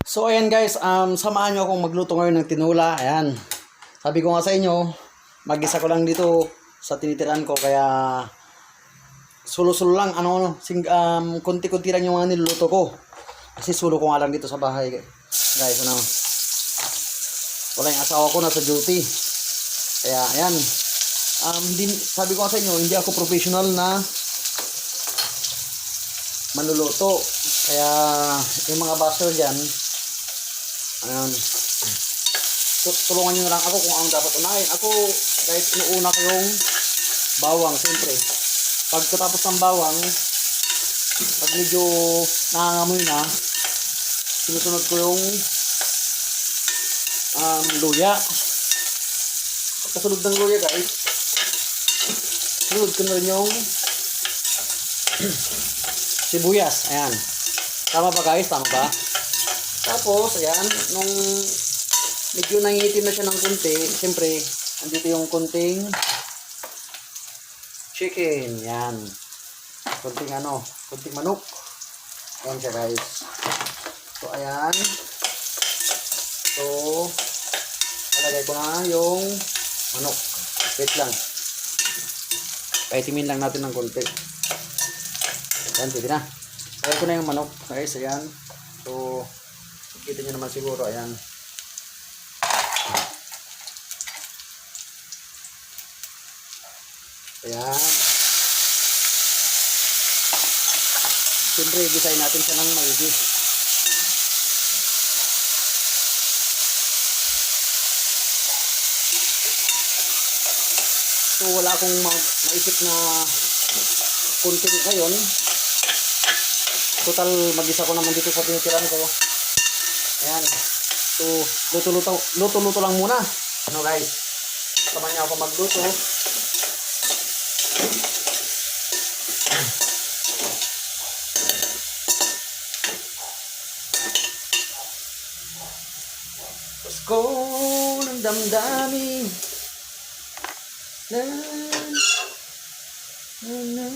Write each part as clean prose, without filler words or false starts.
So ayan guys, samahan nyo akong magluto ngayon ng tinula. Ayan. Sabi ko nga sa inyo, mag-isa ko lang dito sa tinitiran ko kaya sulo-sulo lang konti-konti lang yung mga niluluto ko. Kasi sulo ko nga lang dito sa bahay. Guys, wala yung asawa ko nasa duty. Kaya ayan. Sabi ko nga sa inyo, hindi ako professional na manluluto. Kaya yung mga basher dyan, ayan, tulungan nyo na lang ako kung ang dapat unahin. Ako guys, inuuna ko yung bawang. Siyempre pagkatapos ng bawang, pag medyo nangangamoy na, sinusunod ko yung luya. Pagkasunod ng luya guys, sunod ko na rin yung sibuyas. Ayan, tama ba guys? Tama ba? Tapos, ayan, nung medyo nangitim na siya ng konti, siyempre, andito yung konting chicken. Yan. Konting manok. Ayan siya guys. So, ayan. So, palagay ko na yung manok. Wait lang. Paitimin lang natin ng konti. Ayan, pwede na. Palagay ko na yung manok. Guys, ayan. So, kita nyo naman siguro, ayan. Ayan. Siyempre, gisain natin siya ng maigi. So, wala akong maisip na content ngayon. Total, mag-isa ko naman dito sa tinitiran ko. Ayan. So, luto-luto lang muna. Ano guys? Sama niya ako magluto. Pasko ng damdamin. Na, na, na, na.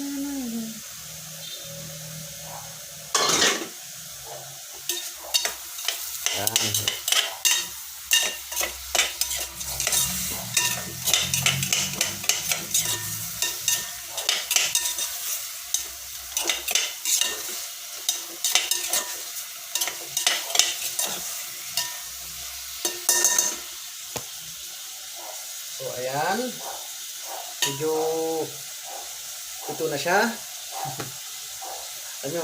Ayan. So, ayan. Medyo ito na siya. Ano,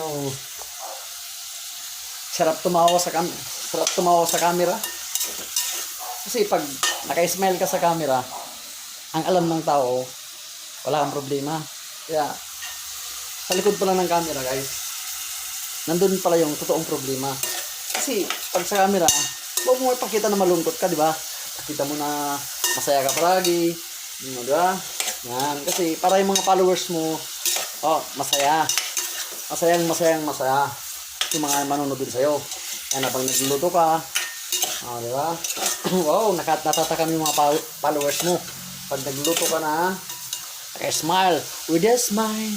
sarap tumawa sa camera. Kasi pag naka-smile ka sa camera, ang alam ng tao, wala kang problema. Kaya, sa likod pa lang ng camera guys, nandun pala yung totoong problema. Kasi, pag sa camera, huwag mo ipakita na malungkot ka, di ba? Pakita mo na masaya ka palagi, di ba? Yan, kasi para yung mga followers mo, masaya. Masaya. Yung mga manonood din sa'yo. Yan, habang nagluluto ka, di ba? Wow, natatakam yung mga followers mo. Pag nagluluto ka na, smile. With a smile.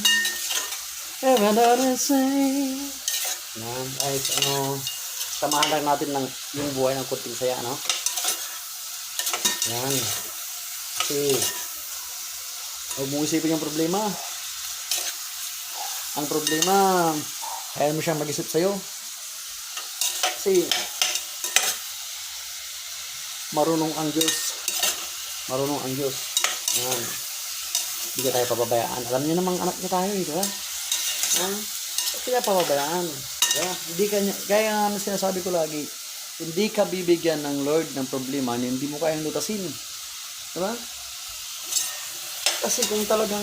Even though they say. Yan, guys, samahan lang natin yung buhay ng kunting saya, no? Yan. Kasi, huwag mong isipin yung problema. Ang problema, ayaw mo siyang mag-isip sa'yo. Kasi, marunong ang Diyos. Yan. Hindi ka tayo pababayaan. Alam niyo namang anak niya tayo, di ba? Kaya pababayaan. Kaya nga sinasabi ko lagi, hindi ka bibigyan ng Lord ng problema na hindi mo kayang lutasin. Di ba? Kasi kung talagang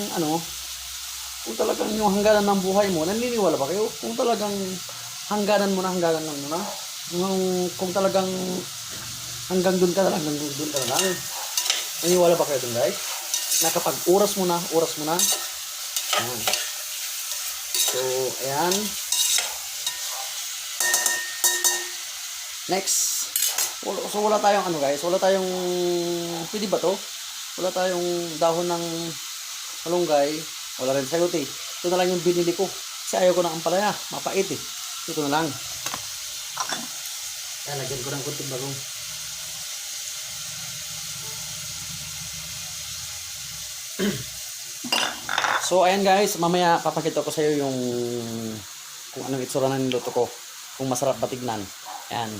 yung hangganan ng buhay mo, naniniwala ba kayo? Kung talagang hangganan mo na. Kung talagang hanggang doon ka na lang. Naniniwala ba kayo doon guys? Na kapag oras mo na. Ayan. So, ayan. Next. So, wala tayong guys? Pwede ba to? Wala tayong dahon ng malunggay. Wala rin sayote. Ito na lang yung binili ko. Kasi ayaw ko ng ampalaya. Mapait eh. Ito na lang. Lagyan ko ng kunting bagong. So ayan guys, mamaya papakita ko sa iyo yung kung anong itsura ng niluto ko. Kung masarap ba tignan. Ayan.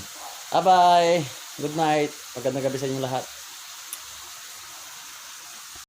Bye bye. Good night. Magandang gabi sa inyo lahat.